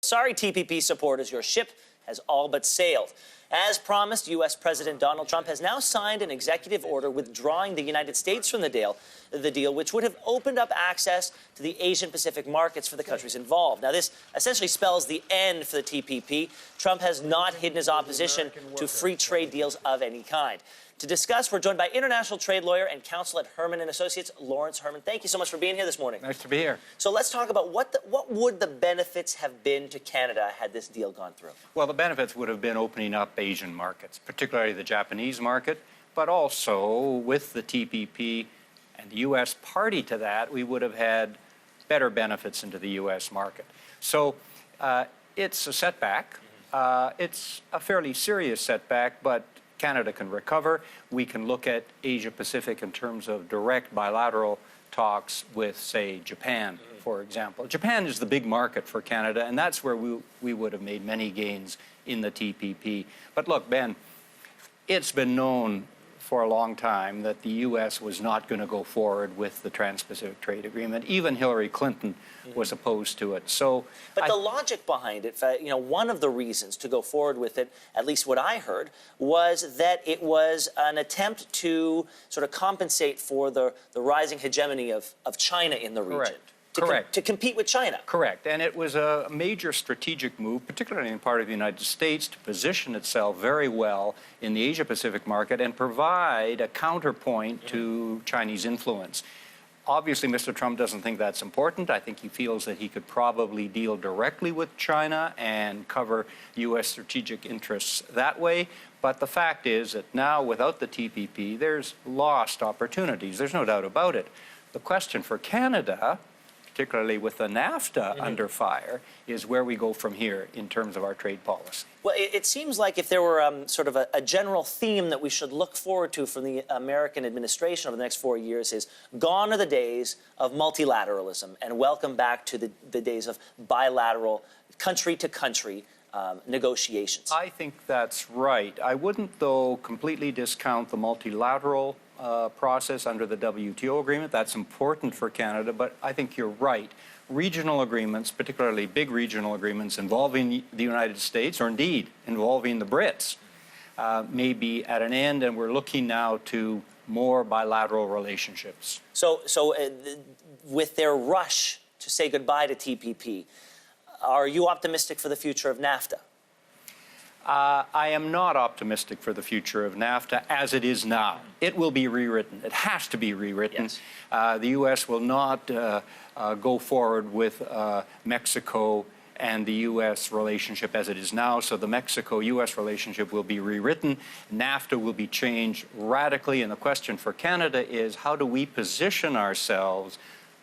Sorry, TPP supporters, your ship has all but sailed. As promised, U.S. President Donald Trump has now signed an executive order withdrawing the United States from the deal, which would have opened up access to the Asian-Pacific markets for the countries involved. Now, this essentially spells the end for the TPP. Trump has not hidden his opposition to free trade deals of any kind. To discuss, we're joined by international trade lawyer and counsel at Herman & Associates, Lawrence Herman. Thank you so much for being here this morning. Nice to be here. So let's talk about what would the benefits have been to Canada had this deal gone through? Well, the benefits would have been opening up Asian markets, particularly the Japanese market, but also with the TPP and the U.S. party to that, we would have had better benefits into the U.S. market. So it's a setback. It's a fairly serious setback, but Canada can recover. We can look at Asia-Pacific in terms of direct bilateral talks with, say, Japan, for example. Japan is the big market for Canada, and that's where we would have made many gains in the TPP. But look, Ben, it's been known for a long time that the U.S. was not going to go forward with the Trans-Pacific Trade Agreement. Even Hillary Clinton was opposed to it. So, but the logic behind it, one of the reasons to go forward with it, at least what I heard, was that it was an attempt to sort of compensate for the rising hegemony of China in the region. Correct. To compete with China. Correct. And it was a major strategic move, particularly in part of the United States, to position itself very well in the Asia-Pacific market and provide a counterpoint to Chinese influence. Obviously, Mr. Trump doesn't think that's important. I think he feels that he could probably deal directly with China and cover U.S. strategic interests that way. But the fact is that now, without the TPP, there's lost opportunities. There's no doubt about it. The question for Canada, particularly with the NAFTA under fire, is where we go from here in terms of our trade policy. Well, it seems like if there were sort of a general theme that we should look forward to from the American administration over the next 4 years is gone are the days of multilateralism and welcome back to the days of bilateral, country-to-country negotiations. I think that's right. I wouldn't, though, completely discount the multilateral process under the WTO agreement. That's important for Canada, but I think you're right. Regional agreements, particularly big regional agreements involving the United States, or indeed involving the Brits, may be at an end, and we're looking now to more bilateral relationships. So with their rush to say goodbye to TPP, are you optimistic for the future of NAFTA? I am not optimistic for the future of NAFTA as it is now. It will be rewritten. It has to be rewritten. Yes. The U.S. will not go forward with Mexico and the U.S. relationship as it is now. So the Mexico-U.S. relationship will be rewritten. NAFTA will be changed radically. And the question for Canada is, how do we position ourselves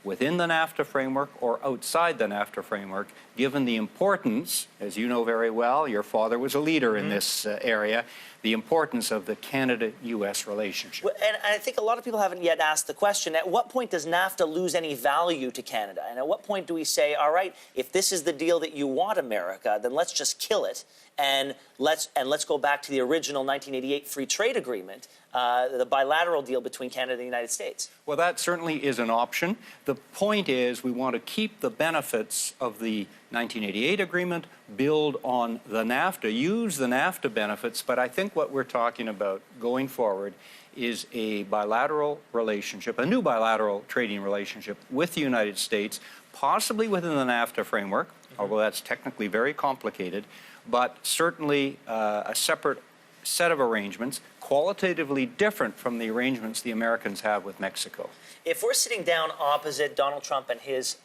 within the NAFTA framework or outside the NAFTA framework, given the importance, as you know very well, your father was a leader in this area, the importance of the Canada-U.S. relationship. Well, and I think a lot of people haven't yet asked the question, at what point does NAFTA lose any value to Canada? And at what point do we say, all right, if this is the deal that you want, America, then let's just kill it and let's go back to the original 1988 free trade agreement, the bilateral deal between Canada and the United States? Well, that certainly is an option. The point is we want to keep the benefits of the 1988 agreement, build on the NAFTA, use the NAFTA benefits, but I think what we're talking about going forward is a bilateral relationship, a new bilateral trading relationship with the United States, possibly within the NAFTA framework, although that's technically very complicated, but certainly a separate set of arrangements, qualitatively different from the arrangements the Americans have with Mexico. If we're sitting down opposite Donald Trump and his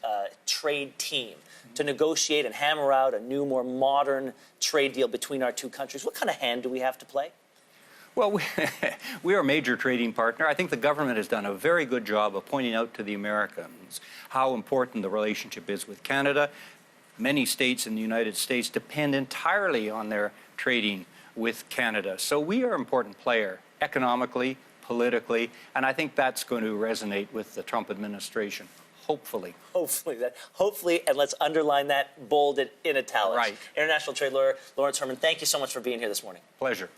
trade team to negotiate and hammer out a new, more modern trade deal between our two countries, what kind of hand do we have to play? Well, we are a major trading partner. I think the government has done a very good job of pointing out to the Americans how important the relationship is with Canada. Many states in the United States depend entirely on their trading with Canada. So we are an important player economically, politically, and I think that's going to resonate with the Trump administration, hopefully. Hopefully, and let's underline that bolded in italics. Right. International trade lawyer Lawrence Herman, thank you so much for being here this morning. Pleasure.